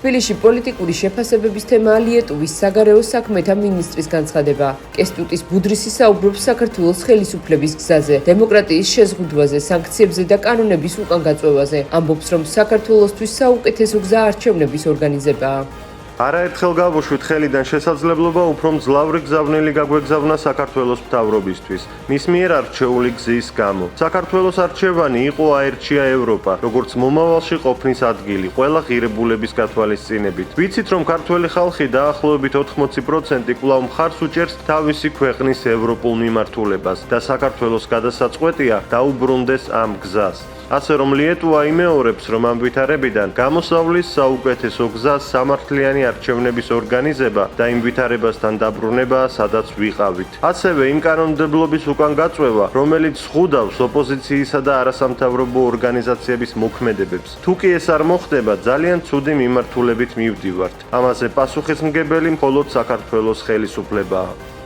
თბილისში პოლიტიკური შეფასებების თემაა ლიეტუვის საგარეო საქმეთა მინისტრის განცხადება. კესტუტის ბუდრისი საუბრობს საქართველოს ხელისუფლების გზაზე, დემოკრატიის შეზღუდვაზე, სანქციებზე და კანონების უკან გაწვევაზე. ამბობს, რომ საქართველოსთვის საუკეთესო გზა არჩევნების ორგანიზებაა. არაერთხელ გავუშვით ხელიდან შესაძლებლობა უფრო მძლავრი გზავნილი გაგვეგზავნა საქართველოს მთავრობისთვის. მის მიერ არჩეული გზის გამო. საქართველოს არჩევანი იყო აერჩია ევროპა, როგორც მომავალში ყოფნის ადგილი, ყველა ღირებულების გათვალისწინებით. ვიცით, რომ ქართველი ხალხი დაახლოებით 80% კვლავ მხარს უჭერს თავისი ქვეყნის ევროპულ მიმართულებას და საქართველოს გადასაწყვეტია დაუბრუნდეს ამ გზას. ასე რომ ლიეტუვა იმეორებს, რომ ამ ვითარებიდან გამოსავლის საუკეთესო გზა სამართლიანი არჩევნების ორგანიზება და იმ ვითარებასთან დაბრუნებაა, სადაც ვიყავით. ასევე იმ კანონმდებლობის უკან გაწვევა, რომელიც ზღუდავს ოპოზიციისა და არასამთავრობო ორგანიზაციების მოქმედებებს. თუ კი ეს არ მოხდება, ძალიან ცუდი მიმართულებით მივდივართ. ამაზე პასუხისმგებელი მხოლოდ საქართველოს ხელისუფლებაა.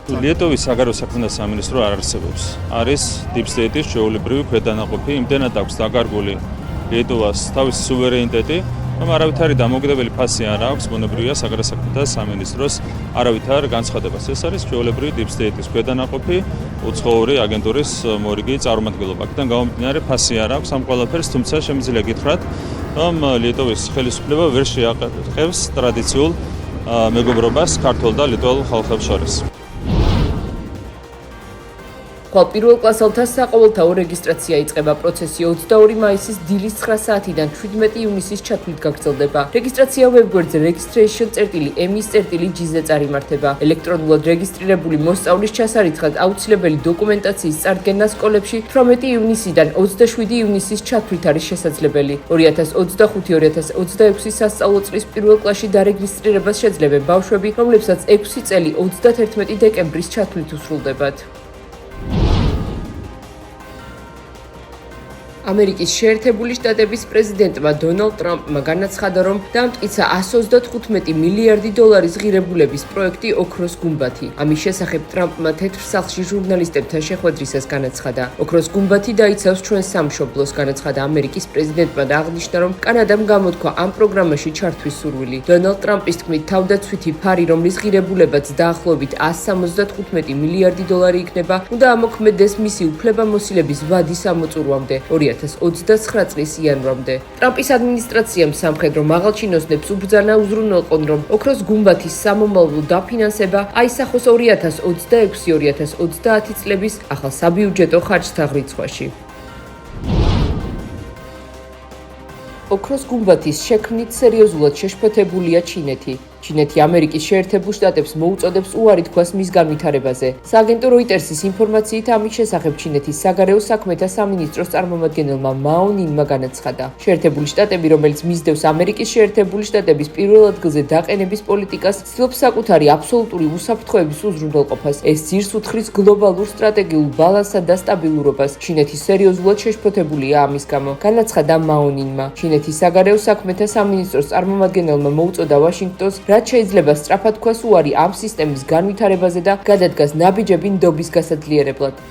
ლიეტუვის საგარეო საქმეთა სამინისტრო არ არსებობს. არის deep state-ის ჩვეულებრივი ქვედანაყოფი, იმდენად აქვს დაკარგული ლიეტუვას თავისი სუვერენიტეტი, რომ არავითარი დამოუკიდებელი ფასი არ აქვს, ბუნებრივია საგარეო საქმეთა სამინისტროს არავითარ განცხადებას. ეს არის ჩვეულებრივი deep state-ის ქვედანაყოფი, უცხოური აგენტურის მორიგი წარმომადგენლობა. აქედან გამომდინარე ფასი არ აქვს ამ ყველაფერს, თუმცა შემიძლია გითხრათ, რომ ლიეტუვის ხელისუფლება ვერ შეაყენებს ტრადიციულ მეგობრობას ქართულ და ლიტველ ხალხებს შორის. ხვალ პირველ კლასელთა საყოველთაო რეგისტრაცია იწყება. პროცესი 22 მაისის დილის 9 საათიდან 17 ივნისის ჩათვლით გაგრძელდება. რეგისტრაცია ვებგვერდზე registration.emi.gz-ზე წარიმართება. ელექტრონულად რეგისტრირებული მოსწავლის ჩასარიცხად აუცილებელი დოკუმენტაციის წარდგენა სკოლებში 18 ივნისიდან 27 ივნისის ჩათვლით არის შესაძლებელი. 2025-2026 სასწავლო წლის პირველ კლასში დარეგისტრირებას შეძლებენ ბავშვები, რომლებსაც 6 წელი 31 დეკემბრის ჩათვლით უსრულდებათ. ამერიკის შეერთებული შტატების პრეზიდენტმა დონალდ ტრამპმა განაცხადა, რომ დამტკიცა 135 მილიარდი დოლარის ღირებულების პროექტი ოქროს გუმბათი. ამის შესახებ ტრამპმა თეთრ სახლში ჟურნალისტებთან შეხვედრისას განაცხადა. ოქროს გუმბათი დაიცავს ჩვენ სამშობლოს, განაცხადა ამერიკის პრეზიდენტმა და აღნიშნა, რომ კანადამ გამოთქვა ამ პროგრამაში ჩართვის სურვილი. დონალდ ტრამპის თქმით, თავდაცვითი ფარი, რომლის ღირებულებაც დაახლოებით 175 მილიარდი დოლარი იქნება, უნდა ამოქმედდეს მისი უფლებამოსილების ვადის ამოწურვამდე. 2029 წლის იანვრამდე. ტრამპის ადმინისტრაციამ სამხედრო მაღალჩინოსნებს უბრძანა უზრუნველყონ, რომ ოქროს გუმბათის სამომავლო დაფინანსება აისახოს 2026-2030 წლების ახალ საბიუჯეტო ხარჯთა რიცხვაში. ოქროს გუმბათის შექმნით სერიოზულად შეშფოთებულია ჩინეთი. ჩინეთი ამერიკის შეერთებულ შტატებს მოუწოდებს უარი თქვას მის განვითარებაზე. სააგენტო როიტერსის ინფორმაციით ამის შესახებ ჩინეთის საგარეო საქმეთა სამინისტროს წარმომადგენელმა მაო ნინმა განაცხადა. შეერთებული შტატები, რომელიც მისდევს ამერიკის შეერთებული შტატების პირველ ადგილზე დაყენების პოლიტიკას, ცდილობს საკუთარი აბსოლუტური უსაფრთხოების უზრუნველყოფას. ეს ძირს უთხრის გლობალურ სტრატეგიულ ბალანსსა და სტაბილურობას. ჩინეთი სერიოზულად შეშფოთებულია ამის გამო, განაცხადა მაო ნინმა. ჩინეთის საგარეო საქმეთა სამინისტროს წარმომადგენელმა მოუწოდა ვაშინგტონს, რაც შეიძლება სწრაფად თქვას უარი ამ სისტემის განვითარებაზე და გადადგას ნაბიჯები ნდობის გასაძლიერებლად.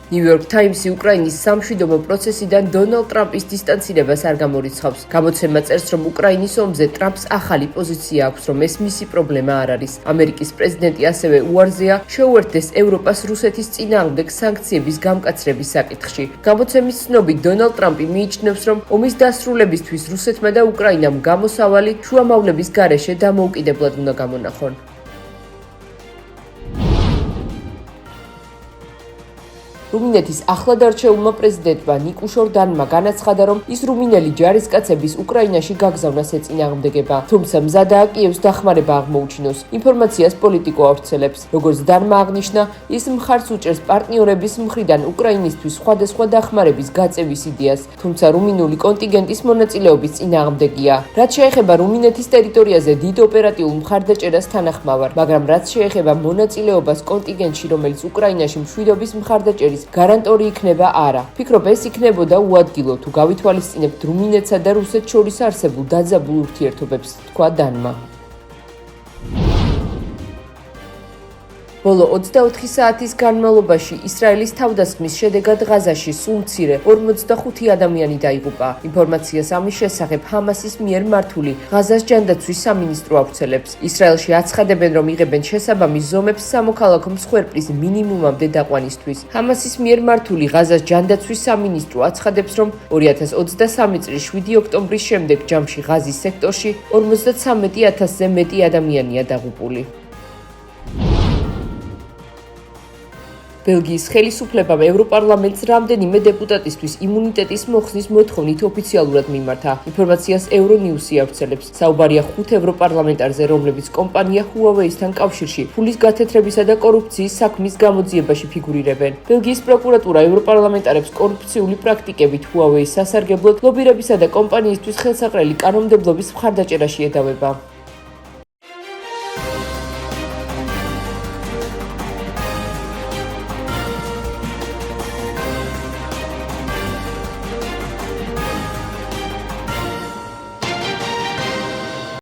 New York Times-ი უკრაინის სამშვიდობო პროცესიდან დონალდ ტრამპის დისტანცირებას არ გამორიცხავს. გამოცემა წერს, რომ უკრაინის ომზე ტრამპს ახალი პოზიცია აქვს, რომ ეს მისი პრობლემა არ არის. ამერიკის პრეზიდენტი ასევე უარზეა შეუერთდეს ევროპას რუსეთის წინააღმდეგ სანქციების გამკაცრების საკითხში. გამოცემის ცნობით დონალდ ტრამპი მიიჩნევს, რომ ომის დასრულებისთვის რუსეთმა და უკრაინამ გამოსავალი შუამავლების გარეშე დამოუკიდებლად უნდა გამონახონ. რუმინეთის ახლად არჩეულმა პრეზიდენტმა ნიკუშორ დანმა განაცხადა, რომ ის რუმინელი ჯარისკაცების უკრაინაში გაგზავნას ეწინააღმდეგება, თუმცა მზადაა კიევს დახმარება აღმოუჩინოს. ინფორმაციას პოლიტიკო ავრცელებს. როგორც დანმა აღნიშნა, ის მხარს უჭერს პარტნიორების მხრიდან უკრაინისთვის სხვადასხვა დახმარების გაწევის იდეას, თუმცა რუმინული კონტინგენტის მონაწილეობის წინააღმდეგია. რაც შეეხება რუმინეთის ტერიტორიაზე დიდ ოპერატიულ მხარდაჭერას თანახმავარ, მაგრამ რაც შეეხება მონაწილეობას კონტინგენტში, რომელიც უკრაინაში მშვიდობის მხარდაჭერის გარანტორი იქნება არა. ფიქრობ, ეს იქნებოდა უადგილო, თუ გავითვალისწინებთ რუმინეთსა და რუსეთს შორის არსებულ დაძაბულ ურთიერთობებს, თქვა დანმა. ბოლო 24 საათის განმავლობაში ისრაელის თავდასხმის შედეგად ღაზაში სულ მცირე 45 ადამიანი დაიღუპა. ინფორმაციას ამის შესახებ ჰამასის მიერ მართული ღაზას ჯანდაცვის სამინისტრო ავრცელებს. ისრაელში აცხადებენ, რომ იღებენ შესაბამის ზომებს სამოქალაქო მსხვერპლის მინიმუმამდე დაყვანისთვის. ჰამასის მიერ მართული ღაზას ჯანდაცვის სამინისტრო აცხადებს, რომ 2023 წლის 7 ოქტომბრის შემდეგ ჯამში ღაზის სექტორში 53,000-ზე მეტი ადამიანია დაღუპული. ბელგიის ხელისუფლებამ ევროპარლამენტს რამდენიმე დეპუტატისთვის იმუნიტეტის მოხსნის მოთხოვნით ოფიციალურად მიმართა. ინფორმაციას Euronews ავრცელებს. საუბარია 5 ევროპარლამენტარზე, რომლებიც კომპანია Huawei-სთან კავშირში ფულის გათეთრებისა და კორუფციის საქმის გამოძიებაში ფიგურირებენ. ბელგიის პროკურატურა ევროპარლამენტარებს კორუფციული პრაქტიკებით Huawei-ის სასარგებლოდ ლობირებისა და კომპანიისთვის ხელსაყრელი კანონმდებლობის მხარდაჭერაში ედავება.